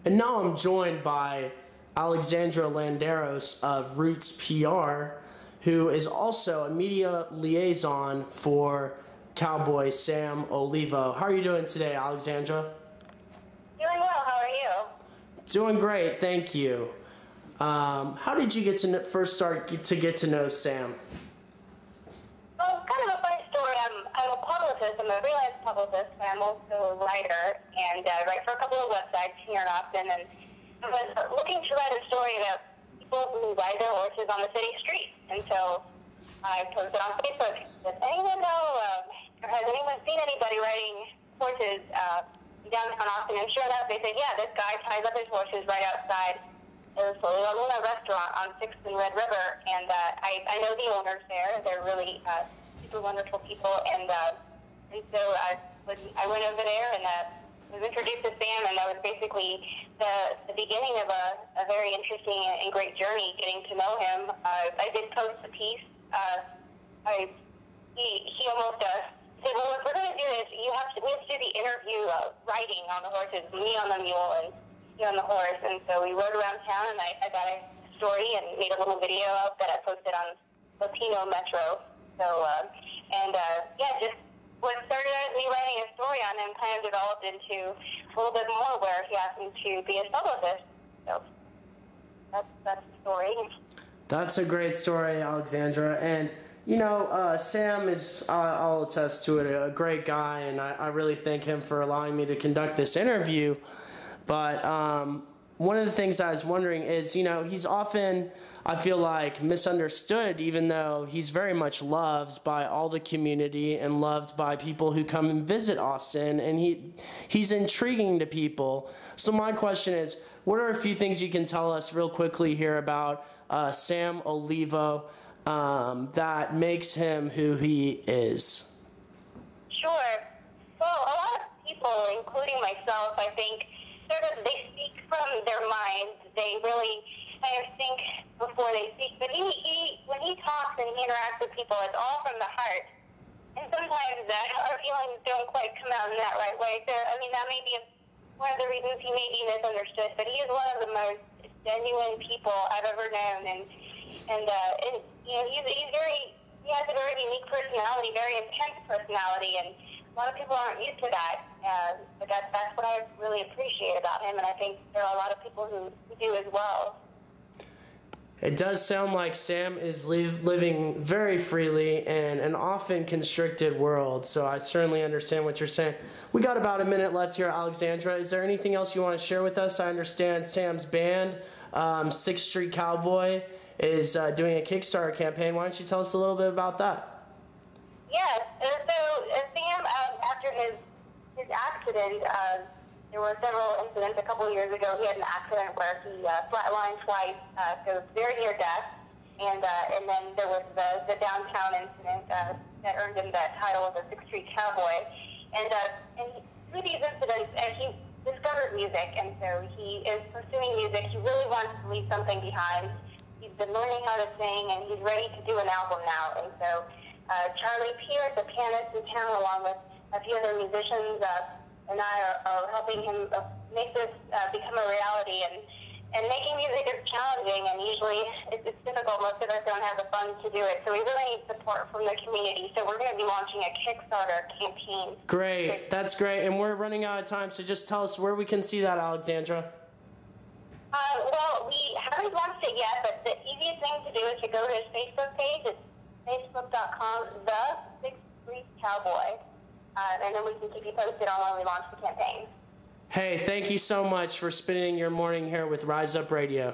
And now I'm joined by Alexandra Landeros of Roots PR, who is also a media liaison for Cowboy Sam Olivo. How are you doing today, Alexandra? Doing well. How are you? Doing great, thank you. How did you get to first start to get to know Sam? Well, it's kind of a funny story. I'm a publicist. I'm a freelance publicist, and I'm also a writer, and write for a couple of websites here in Austin. And I was looking to write a story about people who ride their horses on the city streets. And so I posted on Facebook, does anyone know, or has anyone seen anybody riding horses downtown Austin? And sure enough, they said, yeah, this guy ties up his horses right outside the Luna restaurant on 6th and Red River. And I know the owners there. They're really super wonderful people. And so I went over there and was introduced to Sam, and that was basically the beginning of a very interesting and great journey getting to know him. I did post a piece. He almost said, well, what we're going to do is we have to do the interview riding on the horses, me on the mule and he on the horse. And so we rode around town, and I got a story and made a little video of that I posted on Latino Metro. So, just what started as me writing a story on him kind of developed into a little bit more where he asked me to be his publicist. So that's the story. That's a great story, Alexandra. And, you know, Sam is, I'll attest to it, a great guy, and I really thank him for allowing me to conduct this interview. But one of the things I was wondering is, you know, he's often, I feel like, misunderstood, even though he's very much loved by all the community and loved by people who come and visit Austin, and he's intriguing to people. So my question is, what are a few things you can tell us real quickly here about Sam Olivo that makes him who he is? Sure. Well, a lot of people, including myself, I think, sort of they speak from their minds. They really kind of think before they speak. But when he talks and he interacts with people, it's all from the heart. And sometimes our feelings don't quite come out in that right way. So, I mean, that may be one of the reasons he may be misunderstood. But he is one of the most genuine people I've ever known. And you know, he has a very unique personality, very intense personality, and a lot of people aren't used to that, but that's what I really appreciate about him, and I think there are a lot of people who do as well. It does sound like Sam is living very freely in an often constricted world, so I certainly understand what you're saying. We got about a minute left here, Alexandra. Is there anything else you want to share with us? I understand Sam's band, Sixth Street Cowboy, is doing a Kickstarter campaign. Why don't you tell us a little bit about that? Yes. So Sam, after his accident, there were several incidents a couple of years ago. He had an accident where he flatlined twice, so very near death. And then there was the downtown incident that earned him that title of the Sixth Street Cowboy. And through these incidents, he discovered music, and so he is pursuing music. He really wants to leave something behind. He's been learning how to sing, and he's ready to do an album now. And so Charlie Pierce, a pianist in town, along with a few other musicians, and I are helping him make this become a reality. And making music is challenging, and usually it's difficult. Most of us don't have the funds to do it, so we really need support from the community. So we're going to be launching a Kickstarter campaign. Great, that's great. And we're running out of time, so just tell us where we can see that, Alexandra. Well, we haven't launched it yet, but the easiest thing to do is to go to his Facebook page. It's facebook.com, the Sixth Street Cowboy, and then we can keep you posted on when we launch the campaign. Hey, thank you so much for spending your morning here with Rise Up Radio.